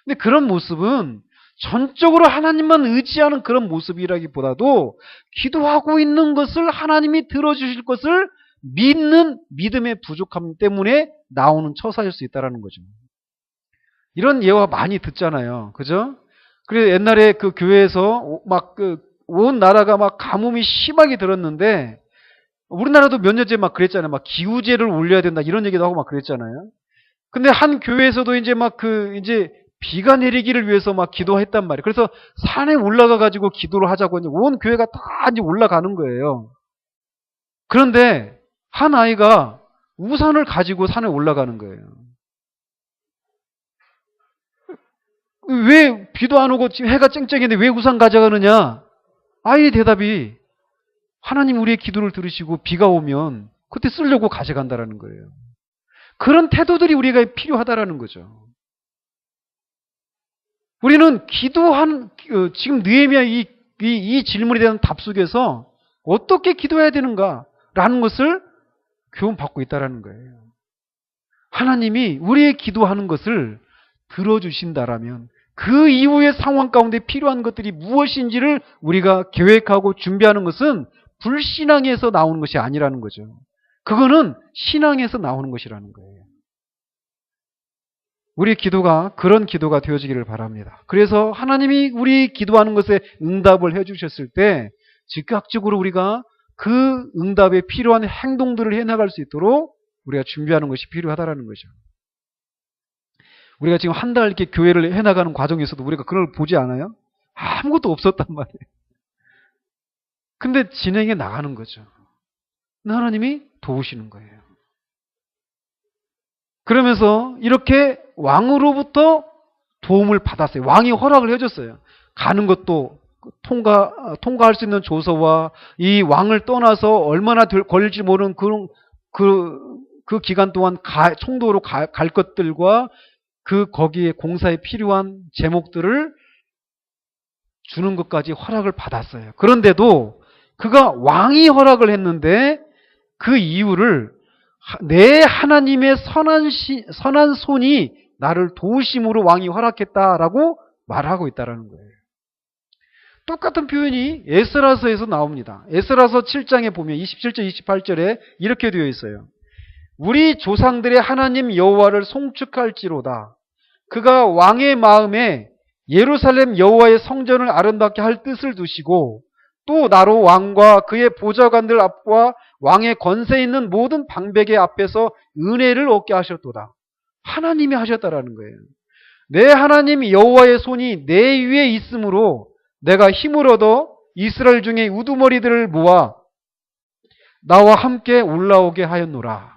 근데 그런 모습은 전적으로 하나님만 의지하는 그런 모습이라기보다도 기도하고 있는 것을 하나님이 들어주실 것을 믿는 믿음의 부족함 때문에 나오는 처사일 수 있다는 거죠. 이런 예화 많이 듣잖아요. 그죠? 그래서 옛날에 그 교회에서 막 온 나라가 막 가뭄이 심하게 들었는데 우리나라도 몇 년째 막 그랬잖아요. 막 기우제를 올려야 된다 이런 얘기도 하고 막 그랬잖아요. 근데 한 교회에서도 이제 막 이제 비가 내리기를 위해서 막 기도했단 말이에요. 그래서 산에 올라가 가지고 기도를 하자고 이제 온 교회가 다 이제 올라가는 거예요. 그런데 한 아이가 우산을 가지고 산에 올라가는 거예요. 왜 비도 안 오고 해가 쨍쨍인데 왜 우산 가져가느냐? 아이의 대답이 하나님 우리의 기도를 들으시고 비가 오면 그때 쓰려고 가져간다라는 거예요. 그런 태도들이 우리가 필요하다라는 거죠. 우리는 지금 느헤미야 이 질문에 대한 답 속에서 어떻게 기도해야 되는가라는 것을 교훈받고 있다라는 거예요. 하나님이 우리의 기도하는 것을 들어주신다라면 그 이후의 상황 가운데 필요한 것들이 무엇인지를 우리가 계획하고 준비하는 것은 불신앙에서 나오는 것이 아니라는 거죠. 그거는 신앙에서 나오는 것이라는 거예요. 우리 기도가 그런 기도가 되어지기를 바랍니다. 그래서 하나님이 우리 기도하는 것에 응답을 해주셨을 때 즉각적으로 우리가 그 응답에 필요한 행동들을 해나갈 수 있도록 우리가 준비하는 것이 필요하다는 거죠. 우리가 지금 한 달 이렇게 교회를 해나가는 과정에서도 우리가 그걸 보지 않아요? 아무것도 없었단 말이에요. 근데 진행해 나가는 거죠. 하나님이 도우시는 거예요. 그러면서 이렇게 왕으로부터 도움을 받았어요. 왕이 허락을 해줬어요. 가는 것도 통과할 수 있는 조서와 이 왕을 떠나서 얼마나 걸릴지 모르는 그 기간 동안 총도로 갈 것들과 거기에 공사에 필요한 제목들을 주는 것까지 허락을 받았어요. 그런데도 그가 왕이 허락을 했는데 그 이유를 내 하나님의 선한 손이 나를 도우심으로 왕이 허락했다라고 말하고 있다는 거예요. 똑같은 표현이 에스라서에서 나옵니다. 에스라서 7장에 보면 27절, 28절에 이렇게 되어 있어요. 우리 조상들의 하나님 여호와를 송축할지로다. 그가 왕의 마음에 예루살렘 여호와의 성전을 아름답게 할 뜻을 두시고 또 나로 왕과 그의 보좌관들 앞과 왕의 권세 있는 모든 방백의 앞에서 은혜를 얻게 하셨도다. 하나님이 하셨다라는 거예요. 내 하나님 여호와의 손이 내 위에 있으므로 내가 힘을 얻어 이스라엘 중에 우두머리들을 모아 나와 함께 올라오게 하였노라.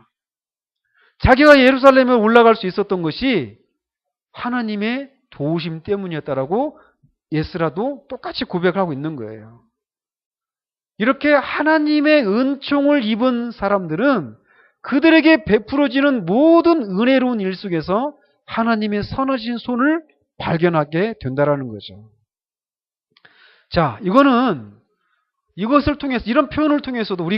자기가 예루살렘에 올라갈 수 있었던 것이 하나님의 도우심 때문이었다라고 에스라도 똑같이 고백하고 있는 거예요. 이렇게 하나님의 은총을 입은 사람들은 그들에게 베풀어지는 모든 은혜로운 일 속에서 하나님의 선하신 손을 발견하게 된다라는 거죠. 자, 이것을 통해서, 이런 표현을 통해서도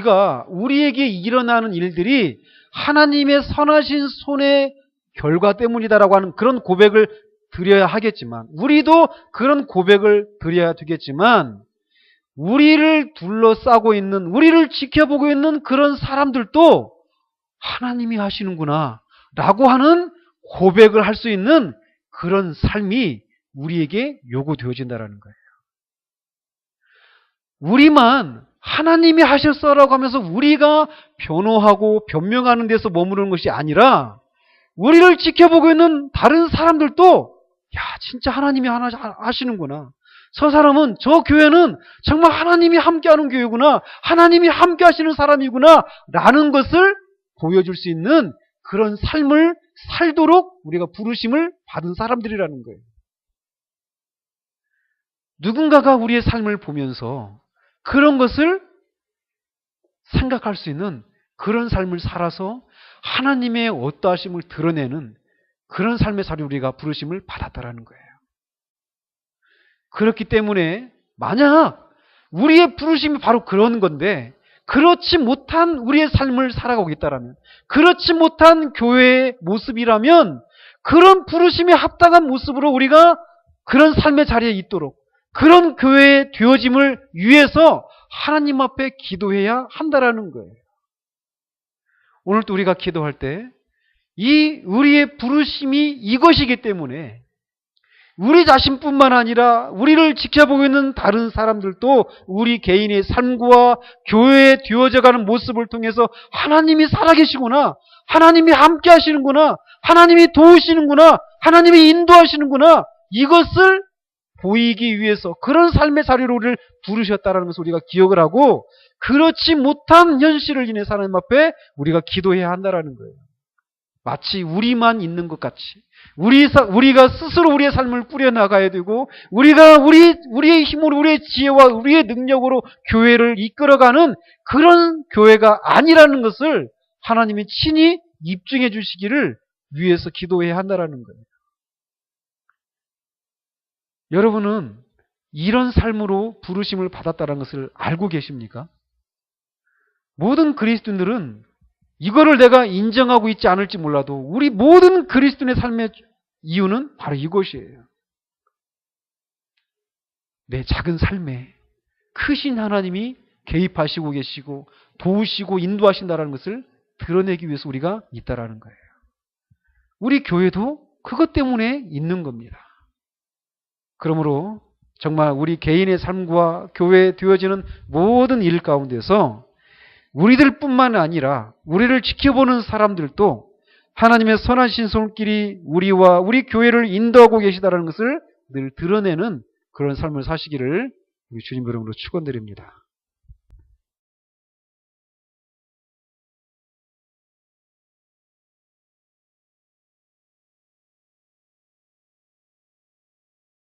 우리에게 일어나는 일들이 하나님의 선하신 손의 결과 때문이다라고 하는 그런 고백을 드려야 하겠지만, 우리도 그런 고백을 드려야 되겠지만, 우리를 둘러싸고 있는, 우리를 지켜보고 있는 그런 사람들도 하나님이 하시는구나 라고 하는 고백을 할 수 있는 그런 삶이 우리에게 요구되어진다는 거예요. 우리만 하나님이 하셨어라고 하면서 우리가 변호하고 변명하는 데서 머무르는 것이 아니라 우리를 지켜보고 있는 다른 사람들도 야, 진짜 하나님이 하나 하시는구나. 저 사람은, 저 교회는 정말 하나님이 함께하는 교회구나. 하나님이 함께 하시는 사람이구나. 라는 것을 보여줄 수 있는 그런 삶을 살도록 우리가 부르심을 받은 사람들이라는 거예요. 누군가가 우리의 삶을 보면서 그런 것을 생각할 수 있는 그런 삶을 살아서 하나님의 어떠하심을 드러내는 그런 삶의 자리 우리가 부르심을 받았다라는 거예요. 그렇기 때문에 만약 우리의 부르심이 바로 그런 건데 그렇지 못한 우리의 삶을 살아가고 있다라면, 그렇지 못한 교회의 모습이라면 그런 부르심에 합당한 모습으로 우리가 그런 삶의 자리에 있도록 그런 교회의 되어짐을 위해서 하나님 앞에 기도해야 한다라는 거예요. 오늘 또 우리가 기도할 때 이 우리의 부르심이 이것이기 때문에 우리 자신뿐만 아니라 우리를 지켜보고 있는 다른 사람들도 우리 개인의 삶과 교회에 되어져가는 모습을 통해서 하나님이 살아계시구나, 하나님이 함께 하시는구나, 하나님이 도우시는구나, 하나님이 인도하시는구나, 이것을 보이기 위해서 그런 삶의 자리로 우리를 부르셨다는 것을 우리가 기억을 하고 그렇지 못한 현실을 인해서 하나님 앞에 우리가 기도해야 한다는 거예요. 마치 우리만 있는 것 같이 우리가 스스로 우리의 삶을 꾸려나가야 되고 우리가 우리의 힘으로 우리의 지혜와 우리의 능력으로 교회를 이끌어가는 그런 교회가 아니라는 것을 하나님이 친히 입증해 주시기를 위해서 기도해야 한다는 거예요. 여러분은 이런 삶으로 부르심을 받았다는 것을 알고 계십니까? 모든 그리스도인들은 이거를 내가 인정하고 있지 않을지 몰라도 우리 모든 그리스도인의 삶의 이유는 바로 이것이에요. 내 작은 삶에 크신 하나님이 개입하시고 계시고 도우시고 인도하신다는 것을 드러내기 위해서 우리가 있다라는 거예요. 우리 교회도 그것 때문에 있는 겁니다. 그러므로 정말 우리 개인의 삶과 교회에 되어지는 모든 일 가운데서 우리들뿐만 아니라 우리를 지켜보는 사람들도 하나님의 선하신 손길이 우리와 우리 교회를 인도하고 계시다는 것을 늘 드러내는 그런 삶을 사시기를 우리 주님 이름으로 축원드립니다.